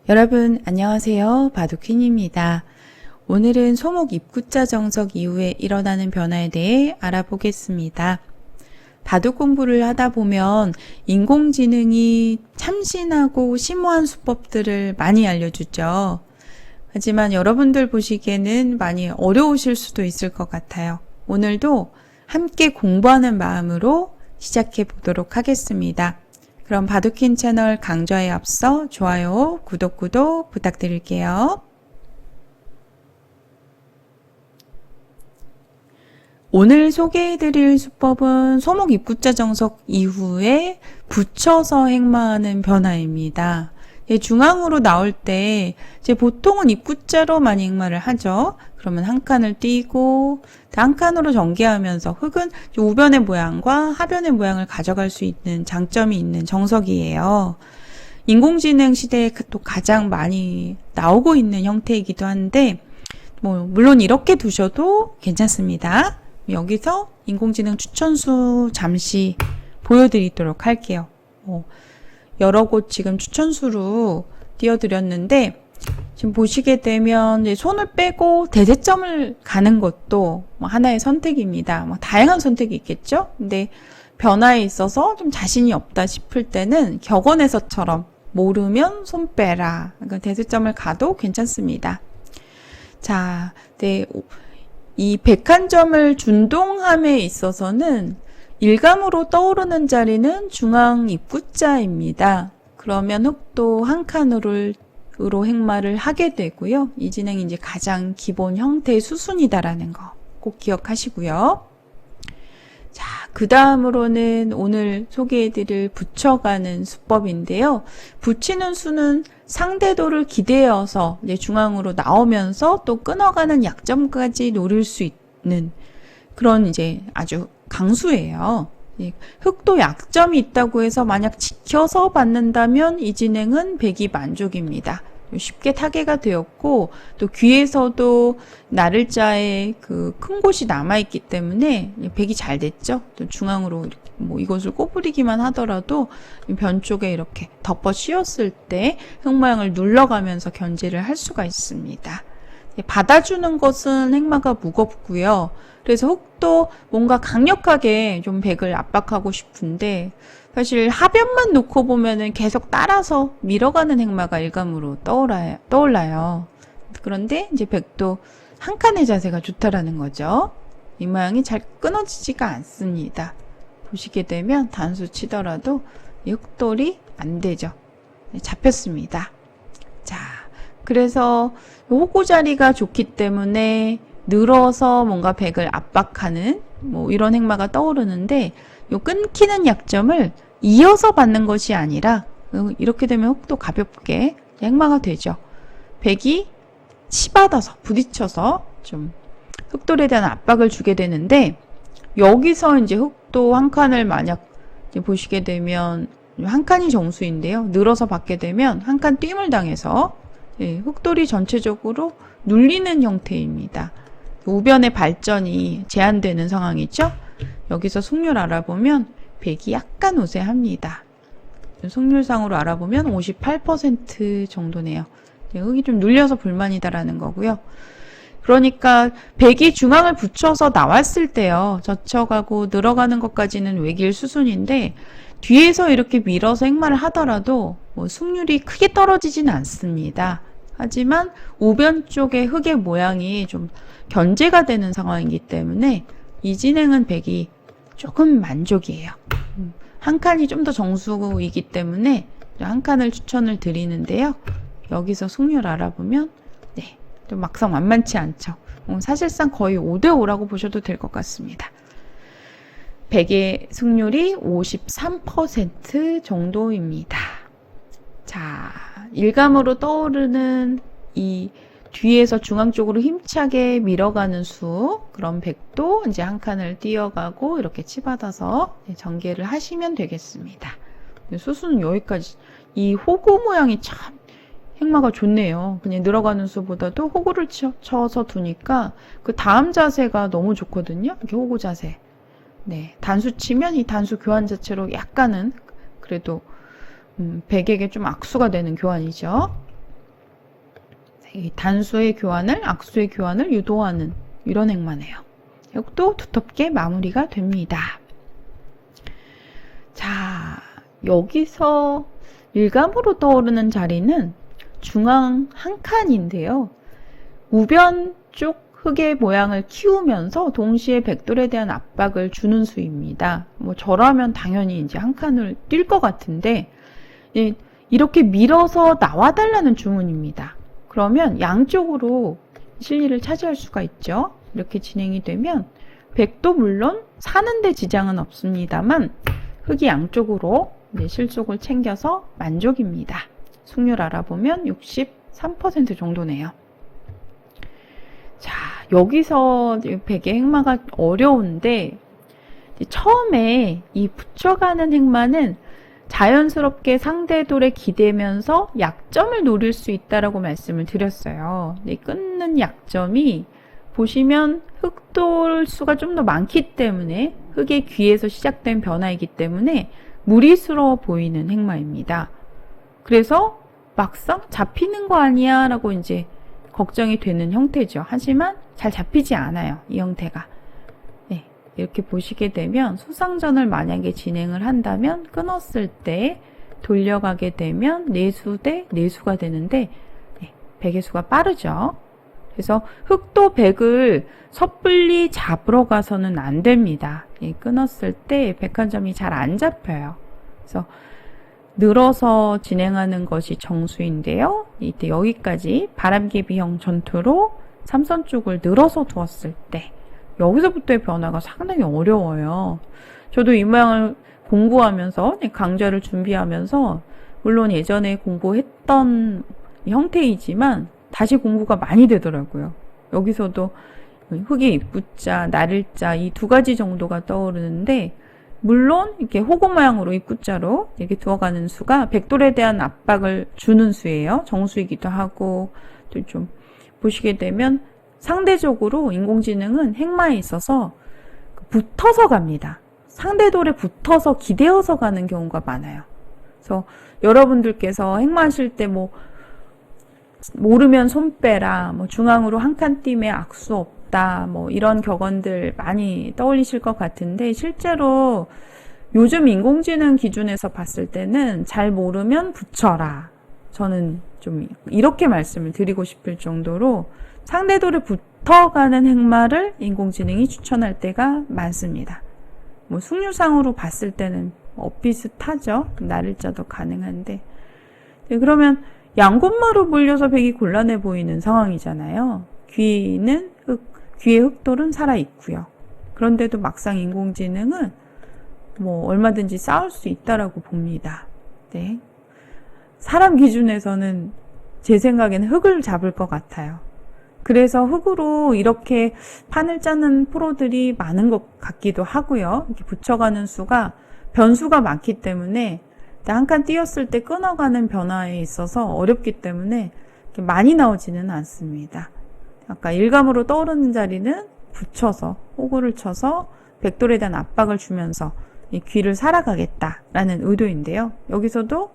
여러분 안녕하세요. 바둑퀸입니다. 오늘은 소목 입구자 정석 이후에 일어나는 변화에 대해 알아보겠습니다. 바둑 공부를 하다 보면 인공지능이 참신하고 심오한 수법들을 많이 알려주죠. 하지만 여러분들 보시기에는 많이 어려우실 수도 있을 것 같아요. 오늘도 함께 공부하는 마음으로 시작해 보도록 하겠습니다. 그럼 바둑퀸 채널 강좌에 앞서 좋아요, 구독 부탁드릴게요. 오늘 소개해드릴 수법은 소목 입구자 정석 이후에 붙여서 행마하는 변화입니다. 중앙으로 나올 때 이제 보통은 입구자로 많이 행마를 하죠. 그러면 한 칸을 띄고 한 칸으로 전개하면서 흙은 우변의 모양과 하변의 모양을 가져갈 수 있는 장점이 있는 정석이에요. 인공지능 시대에 또 가장 많이 나오고 있는 형태이기도 한데 물론 이렇게 두셔도 괜찮습니다. 여기서 인공지능 추천수 잠시 보여드리도록 할게요. 여러 곳 지금 추천수로 띄워드렸는데 지금 보시게 되면 손을 빼고 대제점을 가는 것도 하나의 선택입니다. 다양한 선택이 있겠죠? 근데 변화에 있어서 좀 자신이 없다 싶을 때는 격언에서처럼 모르면 손 빼라. 그러니까 대제점을 가도 괜찮습니다. 자, 네, 이 백한점을 준동함에 있어서는 일감으로 떠오르는 자리는 중앙 입구자입니다. 그러면 흙도 한 칸으로 행마를 하게 되고요. 이 진행이 이제 가장 기본 형태의 수순이다라는 거 꼭 기억하시고요. 자, 그 다음으로는 오늘 소개해드릴 붙여가는 수법인데요. 붙이는 수는 상대도를 기대어서 이제 중앙으로 나오면서 또 끊어가는 약점까지 노릴 수 있는 그런 이제 아주 강수예요. 흙도 약점이 있다고 해서 만약 지켜서 받는다면 이 진행은 백이 만족입니다. 쉽게 타개가 되었고 또 귀에서도 나를자에 그 큰 곳이 남아있기 때문에 백이 잘 됐죠. 또 중앙으로 이것을 꼬부리기만 하더라도 변 쪽에 이렇게 덮어 씌웠을 때 흙 모양을 눌러가면서 견제를 할 수가 있습니다. 받아주는 것은 행마가 무겁고요. 그래서 흙도 뭔가 강력하게 좀 백을 압박하고 싶은데 사실 하변만 놓고 보면은 계속 따라서 밀어가는 행마가 일감으로 떠올라요. 그런데 이제 백도 한 칸의 자세가 좋다라는 거죠. 이 모양이 잘 끊어지지가 않습니다. 보시게 되면 단수 치더라도 이 흙돌이 안 되죠. 잡혔습니다. 자, 그래서 호구 자리가 좋기 때문에 늘어서 뭔가 백을 압박하는 이런 행마가 떠오르는데 요 끊기는 약점을 이어서 받는 것이 아니라 이렇게 되면 흙도 가볍게 행마가 되죠. 백이 치받아서 부딪혀서 좀 흙돌에 대한 압박을 주게 되는데 여기서 이제 흙도 한 칸을 만약 보시게 되면 한 칸이 정수인데요. 늘어서 받게 되면 한 칸 띄움을 당해서 흙돌이 전체적으로 눌리는 형태입니다. 우변의 발전이 제한되는 상황이죠. 여기서 승률 알아보면 백이 약간 우세합니다. 승률상으로 알아보면 58% 정도네요. 흙이 좀 눌려서 불만이다라는 거고요. 그러니까 백이 중앙을 붙여서 나왔을 때요. 젖혀가고 늘어가는 것까지는 외길 수순인데 뒤에서 이렇게 밀어서 행마를 하더라도 승률이 크게 떨어지지는 않습니다. 하지만 우변 쪽의 흙의 모양이 좀 견제가 되는 상황이기 때문에 이 진행은 백이 조금 만족이에요. 한 칸이 좀 더 정수이기 때문에 한 칸을 추천을 드리는데요. 여기서 승률 알아보면 좀 막상 만만치 않죠. 사실상 거의 5대5라고 보셔도 될 것 같습니다. 백의 승률이 53% 정도입니다. 자, 일감으로 떠오르는 이 뒤에서 중앙 쪽으로 힘차게 밀어가는 수, 그런 백도 이제 한 칸을 띄어가고 이렇게 치받아서 전개를 하시면 되겠습니다. 수수는 여기까지. 이 호구 모양이 참 행마가 좋네요. 그냥 늘어가는 수보다도 호구를 쳐서 두니까 그 다음 자세가 너무 좋거든요. 이렇게 호구 자세. 네, 단수 치면 이 단수 교환 자체로 약간은 그래도 백에게 좀 악수가 되는 교환이죠. 이 단수의 교환을, 악수의 교환을 유도하는 이런 행마네요. 이것도 두텁게 마무리가 됩니다. 자, 여기서 일감으로 떠오르는 자리는 중앙 한 칸인데요. 우변 쪽 흙의 모양을 키우면서 동시에 백돌에 대한 압박을 주는 수입니다. 뭐 저라면 당연히 이제 한 칸을 뛸 것 같은데, 이렇게 밀어서 나와달라는 주문입니다. 그러면 양쪽으로 실리를 차지할 수가 있죠. 이렇게 진행이 되면 백도 물론 사는데 지장은 없습니다만 흙이 양쪽으로 실속을 챙겨서 만족입니다. 승률 알아보면 63% 정도네요. 자, 여기서 백의 행마가 어려운데 처음에 이 붙여가는 행마는 자연스럽게 상대 돌에 기대면서 약점을 노릴 수 있다라고 말씀을 드렸어요. 끊는 약점이 보시면 흑돌 수가 좀 더 많기 때문에 흑의 귀에서 시작된 변화이기 때문에 무리스러워 보이는 행마입니다. 그래서 막상 잡히는 거 아니야 라고 이제 걱정이 되는 형태죠. 하지만 잘 잡히지 않아요. 이 형태가. 네, 이렇게 보시게 되면 수상전을 만약에 진행을 한다면 끊었을 때 돌려가게 되면 내수 대 내수가 되는데 백의 수가 빠르죠. 그래서 흑도 백을 섣불리 잡으러 가서는 안 됩니다. 끊었을 때 백한점이 잘 안 잡혀요. 그래서 늘어서 진행하는 것이 정수인데요. 이때 여기까지 바람개비형 전투로 삼선 쪽을 늘어서 두었을 때 여기서부터의 변화가 상당히 어려워요. 저도 이 모양을 공부하면서 강좌를 준비하면서 물론 예전에 공부했던 형태이지만 다시 공부가 많이 되더라고요. 여기서도 흑의 입구자, 나를자 이 두 가지 정도가 떠오르는데 물론 이렇게 호구 모양으로 입구자로 이렇게 두어가는 수가 백돌에 대한 압박을 주는 수예요. 정수이기도 하고 또 좀 보시게 되면 상대적으로 인공지능은 행마에 있어서 붙어서 갑니다. 상대 돌에 붙어서 기대어서 가는 경우가 많아요. 그래서 여러분들께서 행마하실 때 뭐 모르면 손 빼라, 뭐 중앙으로 한 칸 띄면 악수 없다, 뭐 이런 격언들 많이 떠올리실 것 같은데 실제로 요즘 인공지능 기준에서 봤을 때는 잘 모르면 붙여라. 저는 좀 이렇게 말씀을 드리고 싶을 정도로 상대 돌에 붙어가는 행마를 인공지능이 추천할 때가 많습니다. 뭐 승률상으로 봤을 때는 비슷하죠. 나를자도 가능한데. 그러면 양곳마루 물려서 백이 곤란해 보이는 상황이잖아요. 귀에 흑돌은 살아있고요. 그런데도 막상 인공지능은 뭐 얼마든지 싸울 수 있다라고 봅니다. 네. 사람 기준에서는 제 생각에는 흑을 잡을 것 같아요. 그래서 흑으로 이렇게 판을 짜는 프로들이 많은 것 같기도 하고요. 이렇게 붙여가는 수가 변수가 많기 때문에 한 칸 띄었을 때 끊어가는 변화에 있어서 어렵기 때문에 많이 나오지는 않습니다. 아까 일감으로 떠오르는 자리는 붙여서 호구를 쳐서 백돌에 대한 압박을 주면서 이 귀를 살아가겠다라는 의도인데요. 여기서도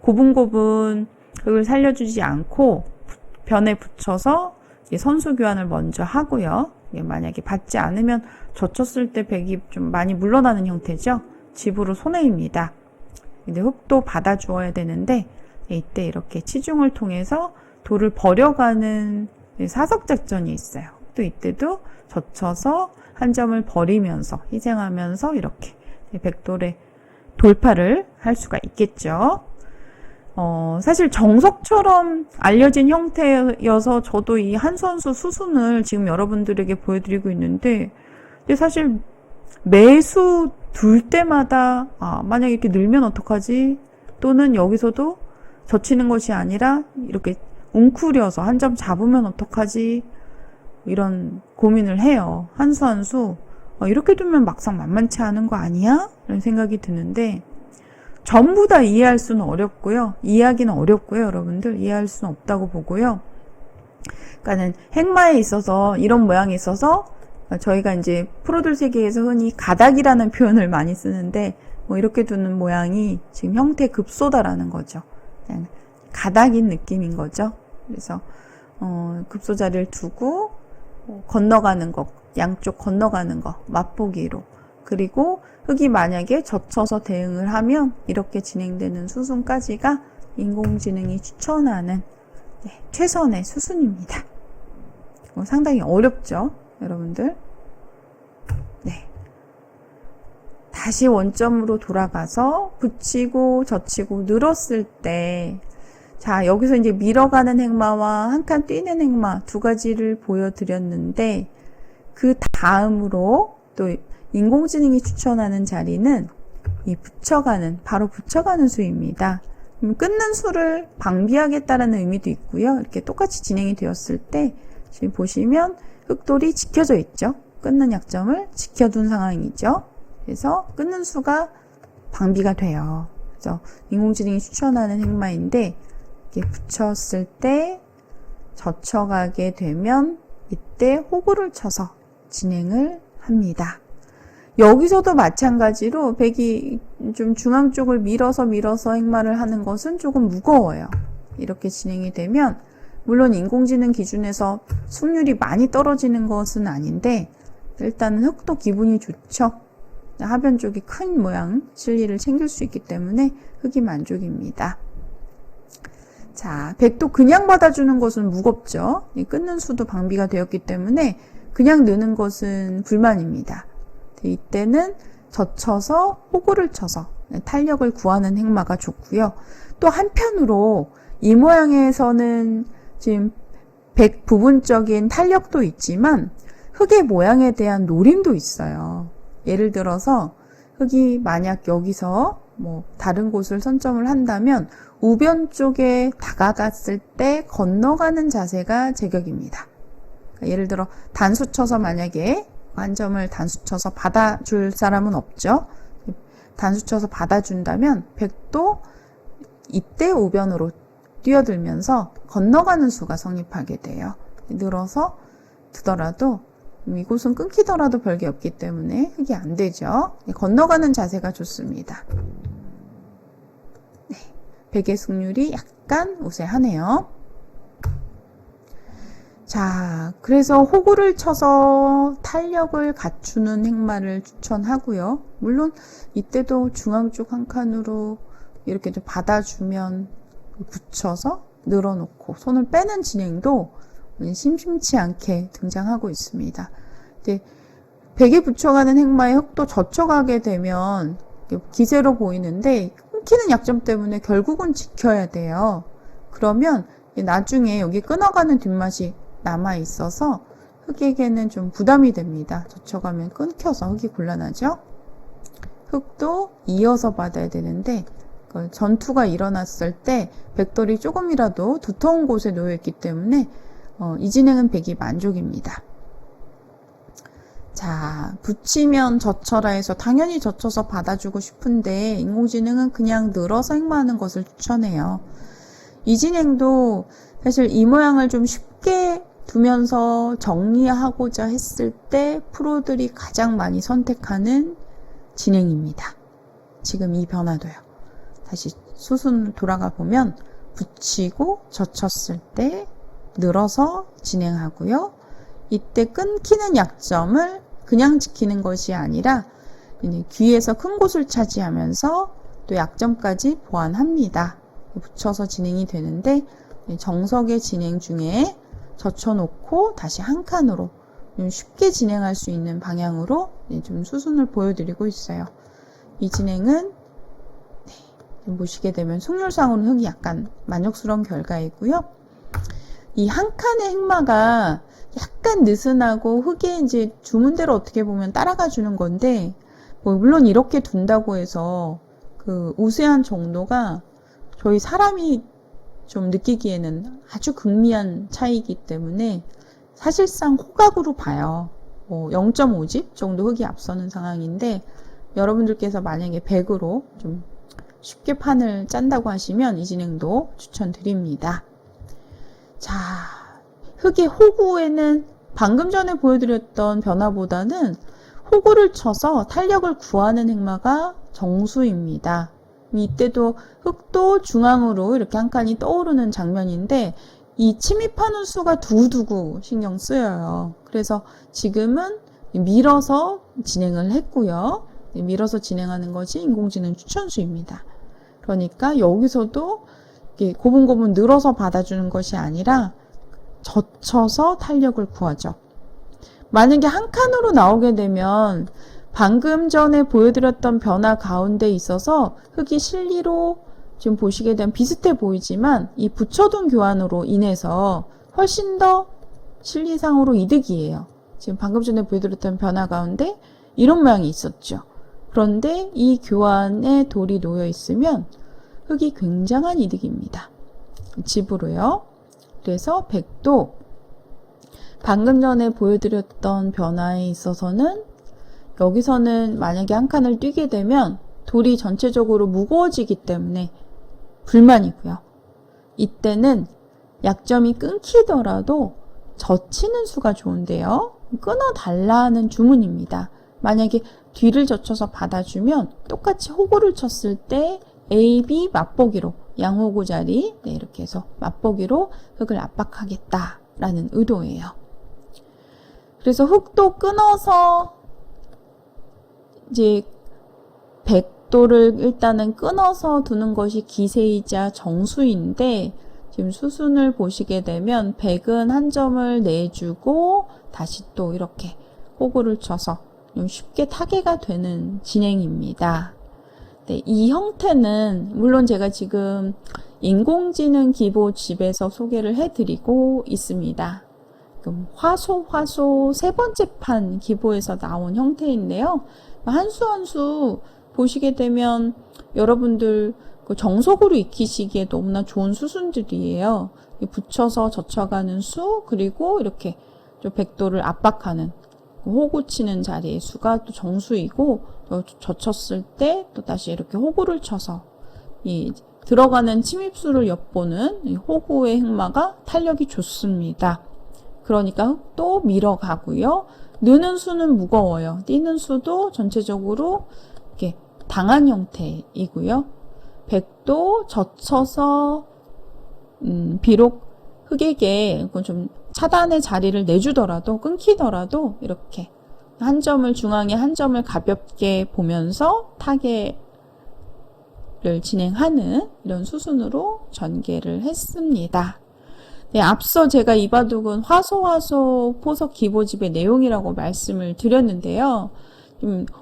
고분고분 흙을 살려주지 않고 변에 붙여서 선수 교환을 먼저 하고요. 만약에 받지 않으면 젖혔을 때 백이 좀 많이 물러나는 형태죠. 집으로 손해입니다. 근데 흙도 받아주어야 되는데 이때 이렇게 치중을 통해서 돌을 버려가는 사석작전이 있어요. 또 이때도 젖혀서 한 점을 버리면서 희생하면서 이렇게 백돌의 돌파를 할 수가 있겠죠. 사실 정석처럼 알려진 형태여서 저도 이 한 선수 수순을 지금 여러분들에게 보여드리고 있는데 근데 사실 매수 둘 때마다 만약에 이렇게 늘면 어떡하지? 또는 여기서도 젖히는 것이 아니라 이렇게 웅크려서 한 점 잡으면 어떡하지? 이런 고민을 해요. 한 수 한 수. 이렇게 두면 막상 만만치 않은 거 아니야? 이런 생각이 드는데 전부 다 이해할 수는 어렵고요. 이해하기는 어렵고요. 여러분들 이해할 수는 없다고 보고요. 그러니까는 행마에 있어서 이런 모양이 있어서 저희가 이제 프로들 세계에서 흔히 가닥이라는 표현을 많이 쓰는데 뭐 이렇게 두는 모양이 지금 형태 급소다라는 거죠. 그냥 가닥인 느낌인 거죠. 그래서 급소자리를 두고 건너가는 거, 양쪽 건너가는 거 맛보기로. 그리고 흙이 만약에 젖혀서 대응을 하면 이렇게 진행되는 수순까지가 인공지능이 추천하는 최선의 수순입니다. 상당히 어렵죠, 여러분들? 네. 다시 원점으로 돌아가서 붙이고 젖히고 늘었을 때, 자, 여기서 이제 밀어가는 행마와 한 칸 뛰는 행마 두 가지를 보여드렸는데, 그 다음으로 또 인공지능이 추천하는 자리는 이 붙여가는, 바로 붙여가는 수입니다. 끊는 수를 방비하겠다라는 의미도 있고요. 이렇게 똑같이 진행이 되었을 때, 지금 보시면 흙돌이 지켜져 있죠. 끊는 약점을 지켜둔 상황이죠. 그래서 끊는 수가 방비가 돼요. 그래서 인공지능이 추천하는 행마인데, 이렇게 붙였을 때 젖혀가게 되면 이때 호구를 쳐서 진행을 합니다. 여기서도 마찬가지로 백이 좀 중앙 쪽을 밀어서 행마를 하는 것은 조금 무거워요. 이렇게 진행이 되면 물론 인공지능 기준에서 승률이 많이 떨어지는 것은 아닌데 일단은 흙도 기분이 좋죠. 하변 쪽이 큰 모양 실리를 챙길 수 있기 때문에 흙이 만족입니다. 자, 백도 그냥 받아주는 것은 무겁죠. 끊는 수도 방비가 되었기 때문에 그냥 넣는 것은 불만입니다. 이때는 젖혀서 호구를 쳐서 탄력을 구하는 행마가 좋고요. 또 한편으로 이 모양에서는 지금 백 부분적인 탄력도 있지만 흙의 모양에 대한 노림도 있어요. 예를 들어서 흙이 만약 여기서 다른 곳을 선점을 한다면 우변 쪽에 다가갔을 때 건너가는 자세가 제격입니다. 그러니까 예를 들어 단수 쳐서 만약에 한 점을 단수 쳐서 받아줄 사람은 없죠. 단수 쳐서 받아준다면 백도 이때 우변으로 뛰어들면서 건너가는 수가 성립하게 돼요. 늘어서 두더라도 이곳은 끊기더라도 별게 없기 때문에 흙이 안 되죠. 건너가는 자세가 좋습니다. 네, 백의 승률이 약간 우세하네요. 자, 그래서 호구를 쳐서 탄력을 갖추는 행마를 추천하고요. 물론 이때도 중앙 쪽 한 칸으로 이렇게 좀 받아주면 붙여서 늘어놓고 손을 빼는 진행도 심심치 않게 등장하고 있습니다. 근데 백에 붙여가는 행마에 흙도 젖혀가게 되면 기세로 보이는데 끊기는 약점 때문에 결국은 지켜야 돼요. 그러면 나중에 여기 끊어가는 뒷맛이 남아 있어서 흙에게는 좀 부담이 됩니다. 젖혀가면 끊겨서 흙이 곤란하죠. 흙도 이어서 받아야 되는데 전투가 일어났을 때 백돌이 조금이라도 두터운 곳에 놓여 있기 때문에 이 진행은 백이 만족입니다. 자, 붙이면 젖혀라 해서 당연히 젖혀서 받아주고 싶은데 인공지능은 그냥 늘어서 행마하는 것을 추천해요. 이 진행도 사실 이 모양을 좀 쉽게 두면서 정리하고자 했을 때 프로들이 가장 많이 선택하는 진행입니다. 지금 이 변화도요. 다시 수순 돌아가 보면 붙이고 젖혔을 때 늘어서 진행하고요. 이때 끊기는 약점을 그냥 지키는 것이 아니라 귀에서 큰 곳을 차지하면서 또 약점까지 보완합니다. 붙여서 진행이 되는데 정석의 진행 중에 젖혀놓고 다시 한 칸으로 쉽게 진행할 수 있는 방향으로 좀 수순을 보여드리고 있어요. 이 진행은 보시게 되면 승률상으로는 흙이 약간 만족스러운 결과이고요. 이 한 칸의 행마가 약간 느슨하고 흙에 이제 주문대로 어떻게 보면 따라가 주는 건데, 물론 이렇게 둔다고 해서 그 우세한 정도가 저희 사람이 좀 느끼기에는 아주 극미한 차이이기 때문에 사실상 호각으로 봐요. 0.5집 정도 흙이 앞서는 상황인데 여러분들께서 만약에 100으로 좀 쉽게 판을 짠다고 하시면 이 진행도 추천드립니다. 자, 흙의 호구에는 방금 전에 보여드렸던 변화보다는 호구를 쳐서 탄력을 구하는 행마가 정수입니다. 이때도 흙도 중앙으로 이렇게 한 칸이 떠오르는 장면인데 이 침입하는 수가 두고두고 신경 쓰여요. 그래서 지금은 밀어서 진행을 했고요. 밀어서 진행하는 것이 인공지능 추천수입니다. 그러니까 여기서도 고분고분 늘어서 받아주는 것이 아니라 젖혀서 탄력을 구하죠. 만약에 한 칸으로 나오게 되면 방금 전에 보여드렸던 변화 가운데 있어서 흙이 실리로 지금 보시게 되면 비슷해 보이지만 이 붙여둔 교환으로 인해서 훨씬 더 실리상으로 이득이에요. 지금 방금 전에 보여드렸던 변화 가운데 이런 모양이 있었죠. 그런데 이 교환에 돌이 놓여 있으면 흙이 굉장한 이득입니다. 집으로요. 그래서 100도 방금 전에 보여드렸던 변화에 있어서는 여기서는 만약에 한 칸을 뛰게 되면 돌이 전체적으로 무거워지기 때문에 불만이고요. 이때는 약점이 끊기더라도 젖히는 수가 좋은데요. 끊어달라는 주문입니다. 만약에 뒤를 젖혀서 받아주면 똑같이 호구를 쳤을 때 A, B 맞보기로 양호구 자리 이렇게 해서 맞보기로 흙을 압박하겠다라는 의도예요. 그래서 흙도 끊어서 이제 100도를 일단은 끊어서 두는 것이 기세이자 정수인데 지금 수순을 보시게 되면 100은 한 점을 내주고 다시 또 이렇게 호구를 쳐서 좀 쉽게 타개가 되는 진행입니다. 네, 이 형태는 물론 제가 지금 인공지능 기보집에서 소개를 해드리고 있습니다. 화소 세 번째 판 기보에서 나온 형태인데요. 한 수 한 수 보시게 되면 여러분들 정석으로 익히시기에 너무나 좋은 수순들이에요. 붙여서 젖혀가는 수, 그리고 이렇게 좀 100도를 압박하는 호구 치는 자리의 수가 또 정수이고, 또 젖혔을 때 또 다시 이렇게 호구를 쳐서 이 들어가는 침입수를 엿보는 이 호구의 흑마가 탄력이 좋습니다. 그러니까 흙도 밀어가고요. 느는 수는 무거워요. 뛰는 수도 전체적으로 이렇게 당한 형태이고요. 100도 젖혀서 비록 흙에게 좀 차단의 자리를 내주더라도 끊기더라도 이렇게 한 점을 중앙에 한 점을 가볍게 보면서 타개를 진행하는 이런 수순으로 전개를 했습니다. 네, 앞서 제가 이바둑은 화소 포석 기보집의 내용이라고 말씀을 드렸는데요.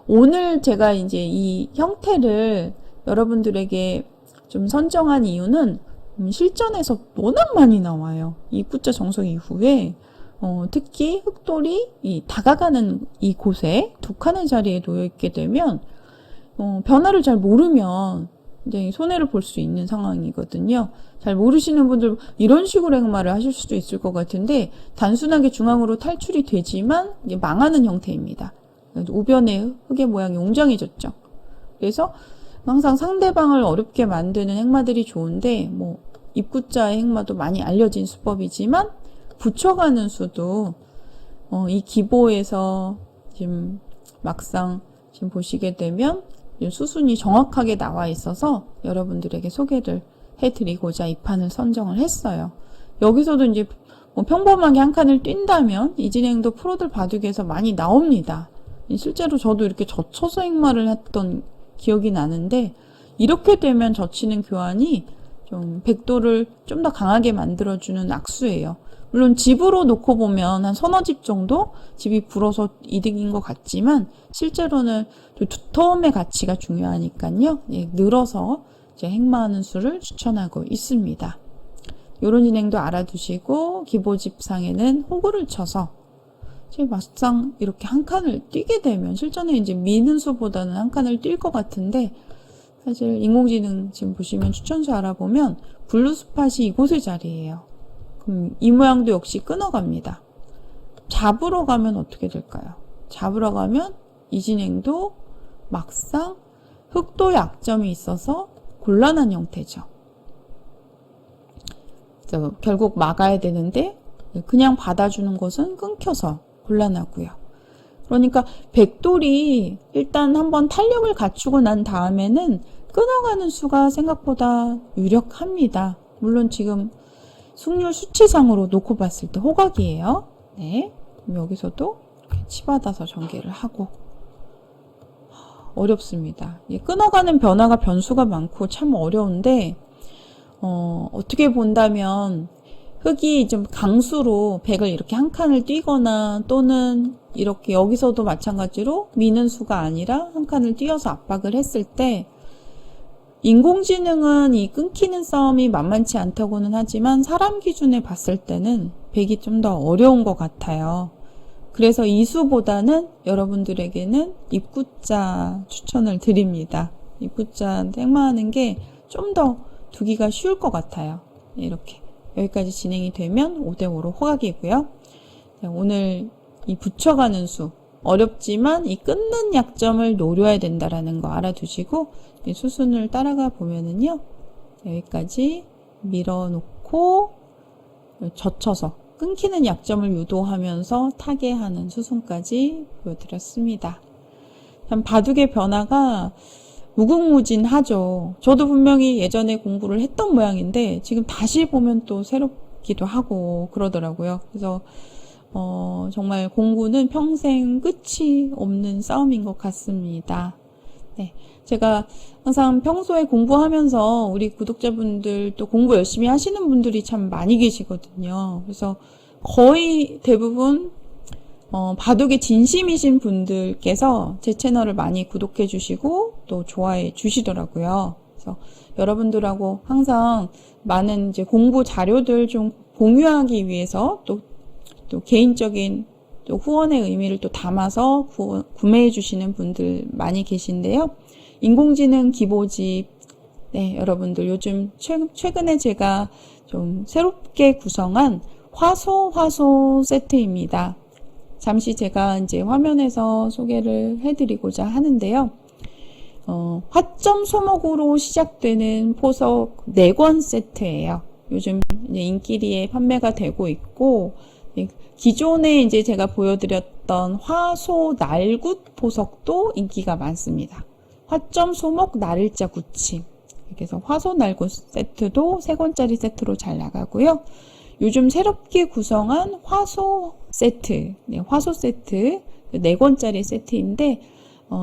오늘 제가 이제 이 형태를 여러분들에게 좀 선정한 이유는 실전에서 워낙 많이 나와요. 입구자 정석 이후에 특히 흙돌이 다가가는 이곳에 두 칸의 자리에 놓여 있게 되면 변화를 잘 모르면 이제 손해를 볼 수 있는 상황이거든요. 잘 모르시는 분들 이런 식으로 행마를 하실 수도 있을 것 같은데 단순하게 중앙으로 탈출이 되지만 이제 망하는 형태입니다. 우변의 흙의 모양이 웅장해졌죠. 그래서 항상 상대방을 어렵게 만드는 행마들이 좋은데 입구자의 행마도 많이 알려진 수법이지만 붙여가는 수도 이 기보에서 지금 막상 지금 보시게 되면 수순이 정확하게 나와 있어서 여러분들에게 소개를 해드리고자 이 판을 선정을 했어요. 여기서도 이제 평범하게 한 칸을 뛴다면 이 진행도 프로들 바둑에서 많이 나옵니다. 실제로 저도 이렇게 젖혀서 행마를 했던 기억이 나는데 이렇게 되면 젖히는 교환이 좀 100도를 좀 더 강하게 만들어주는 악수예요. 물론 집으로 놓고 보면 한 서너 집 정도 집이 불어서 이득인 것 같지만 실제로는 두터움의 가치가 중요하니까요. 늘어서 이제 행마하는 수를 추천하고 있습니다. 이런 진행도 알아두시고 기보집상에는 호구를 쳐서 막상 이렇게 한 칸을 뛰게 되면 실전에 이제 미는 수보다는 한 칸을 뛸 것 같은데 사실 인공지능 지금 보시면 추천수 알아보면 블루 스팟이 이곳의 자리예요. 그럼 이 모양도 역시 끊어갑니다. 잡으러 가면 어떻게 될까요? 잡으러 가면 이 진행도 막상 흙도 약점이 있어서 곤란한 형태죠. 그래서 결국 막아야 되는데 그냥 받아주는 것은 끊겨서 곤란하고요. 그러니까 백돌이 일단 한번 탄력을 갖추고 난 다음에는 끊어가는 수가 생각보다 유력합니다. 물론 지금 승률 수치상으로 놓고 봤을 때 호각이에요. 네. 그럼 여기서도 이렇게 치받아서 전개를 하고 어렵습니다. 끊어가는 변화가 변수가 많고 참 어려운데 어떻게 본다면 흙이 좀 강수로 백을 이렇게 한 칸을 뛰거나 또는 이렇게 여기서도 마찬가지로 미는 수가 아니라 한 칸을 뛰어서 압박을 했을 때 인공지능은 이 끊기는 싸움이 만만치 않다고는 하지만 사람 기준에 봤을 때는 백이 좀 더 어려운 것 같아요. 그래서 이수보다는 여러분들에게는 입구자 추천을 드립니다. 입구자 행마하는 게 좀 더 두기가 쉬울 것 같아요. 이렇게 여기까지 진행이 되면 5대5로 호각이고요. 오늘 이 붙여가는 수 어렵지만 이 끊는 약점을 노려야 된다라는 거 알아두시고 이 수순을 따라가 보면은요. 여기까지 밀어놓고 젖혀서 끊기는 약점을 유도하면서 타개하는 수순까지 보여드렸습니다. 참 바둑의 변화가 무궁무진하죠. 저도 분명히 예전에 공부를 했던 모양인데 지금 다시 보면 또 새롭기도 하고 그러더라고요. 그래서 정말 공부는 평생 끝이 없는 싸움인 것 같습니다. 네, 제가 항상 평소에 공부하면서 우리 구독자분들 또 공부 열심히 하시는 분들이 참 많이 계시거든요. 그래서 거의 대부분 바둑에 진심이신 분들께서 제 채널을 많이 구독해 주시고 또 좋아해 주시더라고요. 그래서 여러분들하고 항상 많은 이제 공부 자료들 좀 공유하기 위해서 또 개인적인 또 후원의 의미를 또 담아서 구매해 주시는 분들 많이 계신데요. 인공지능 기보집, 네, 여러분들 요즘 최근에 제가 좀 새롭게 구성한 화소 세트입니다. 잠시 제가 이제 화면에서 소개를 해드리고자 하는데요. 화점 소목으로 시작되는 포석 4권 세트예요. 요즘 이제 인기리에 판매가 되고 있고, 기존에 이제 제가 보여드렸던 화소 날굿 포석도 인기가 많습니다. 화점 소목 날일자 굳힘. 그래서 화소 날굿 세트도 3권짜리 세트로 잘 나가고요. 요즘 새롭게 구성한 화소 세트, 네, 화소 세트 4권짜리 세트인데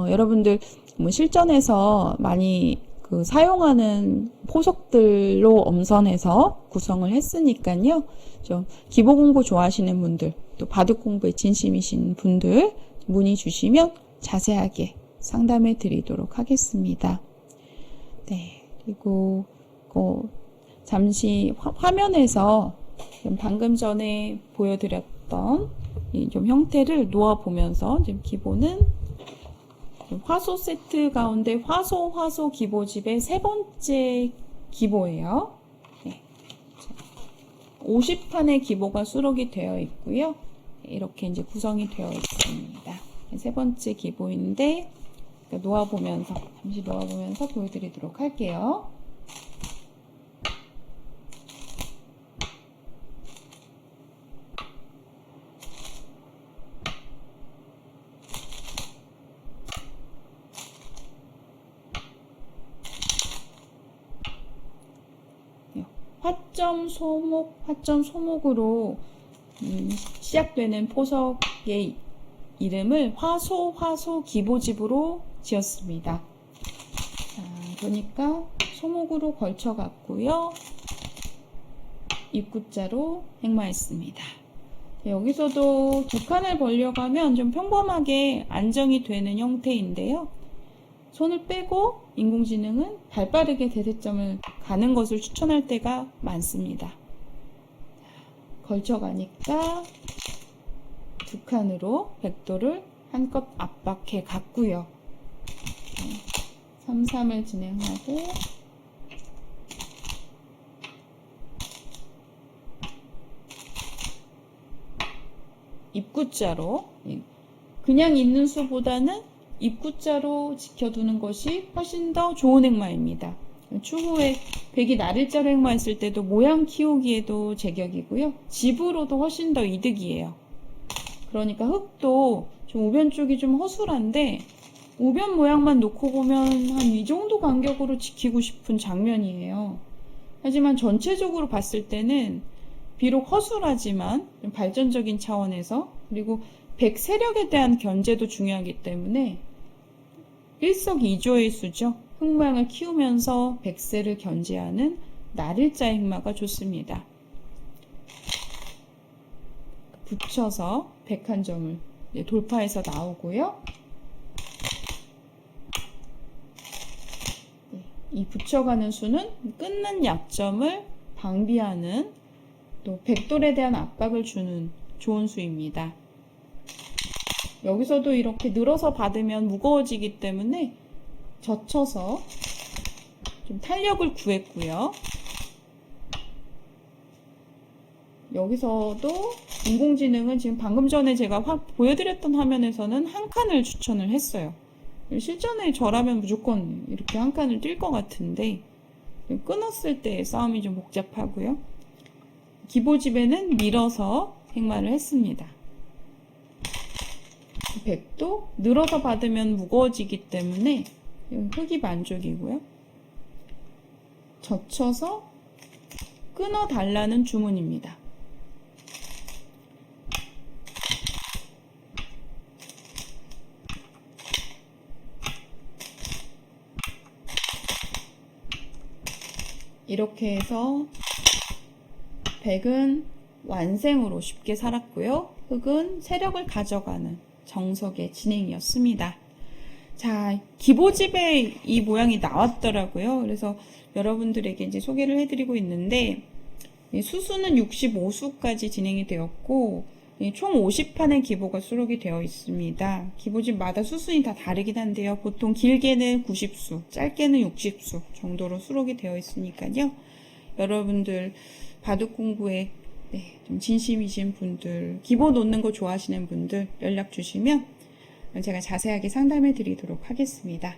여러분들 뭐 실전에서 많이 사용하는 포석들로 엄선해서 구성을 했으니까요. 좀 기보 공부 좋아하시는 분들, 또 바둑 공부에 진심이신 분들 문의 주시면 자세하게 상담해 드리도록 하겠습니다. 네, 그리고 잠시 화면에서 방금 전에 보여드렸던 이 좀 형태를 놓아 보면서 지금 기보는 화소 세트 가운데 화소 기보집의 3번째 기보예요. 네. 50판의 기보가 수록이 되어 있고요. 이렇게 이제 구성이 되어 있습니다. 3번째 기보인데 잠시 놓아보면서 보여드리도록 할게요. 화점 소목으로 시작되는 포석의 이름을 화소 기보집으로 지었습니다. 그러니까 소목으로 걸쳐 갔고요. 입구자로 행마했습니다. 여기서도 2칸을 벌려가면 좀 평범하게 안정이 되는 형태인데요. 손을 빼고 인공지능은 발빠르게 대세점을 가는 것을 추천할 때가 많습니다. 걸쳐가니까 2칸으로 백도를 한껏 압박해 갔고요. 3-3을 진행하고 입구자로 그냥 있는 수보다는 입구자로 지켜두는 것이 훨씬 더 좋은 행마입니다. 추후에 백이 날일자로 행마했을 때도 모양 키우기에도 제격이고요. 집으로도 훨씬 더 이득이에요. 그러니까 흙도 좀 우변 쪽이 좀 허술한데 우변 모양만 놓고 보면 한 이 정도 간격으로 지키고 싶은 장면이에요. 하지만 전체적으로 봤을 때는 비록 허술하지만 좀 발전적인 차원에서, 그리고 백세력에 대한 견제도 중요하기 때문에 일석이조의 수죠. 흑마양을 키우면서 백세를 견제하는 날일자의 흑마가 좋습니다. 붙여서 101점을 돌파해서 나오고요. 이 붙여가는 수는 끊는 약점을 방비하는, 또 백돌에 대한 압박을 주는 좋은 수입니다. 여기서도 이렇게 늘어서 받으면 무거워지기 때문에 젖혀서 좀 탄력을 구했고요. 여기서도 인공지능은 지금 방금 전에 제가 보여드렸던 화면에서는 한 칸을 추천을 했어요. 실전에 저라면 무조건 이렇게 한 칸을 뛸 것 같은데 끊었을 때의 싸움이 좀 복잡하고요. 기보집에는 밀어서 행마를 했습니다. 백도 늘어서 받으면 무거워지기 때문에 흑이 만족이고요. 젖혀서 끊어달라는 주문입니다. 이렇게 해서 백은 완생으로 쉽게 살았고요. 흑은 세력을 가져가는 정석의 진행이었습니다. 자, 기보집에 이 모양이 나왔더라고요. 그래서 여러분들에게 이제 소개를 해드리고 있는데, 수수는 65수까지 진행이 되었고, 총 50판의 기보가 수록이 되어 있습니다. 기보집마다 수순이 다 다르긴 한데요. 보통 길게는 90수, 짧게는 60수 정도로 수록이 되어 있으니까요. 여러분들 바둑 공부에 좀 진심이신 분들, 기보 놓는 거 좋아하시는 분들 연락 주시면 제가 자세하게 상담해 드리도록 하겠습니다.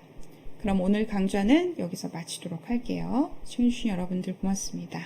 그럼 오늘 강좌는 여기서 마치도록 할게요. 시청해주신 여러분들 고맙습니다.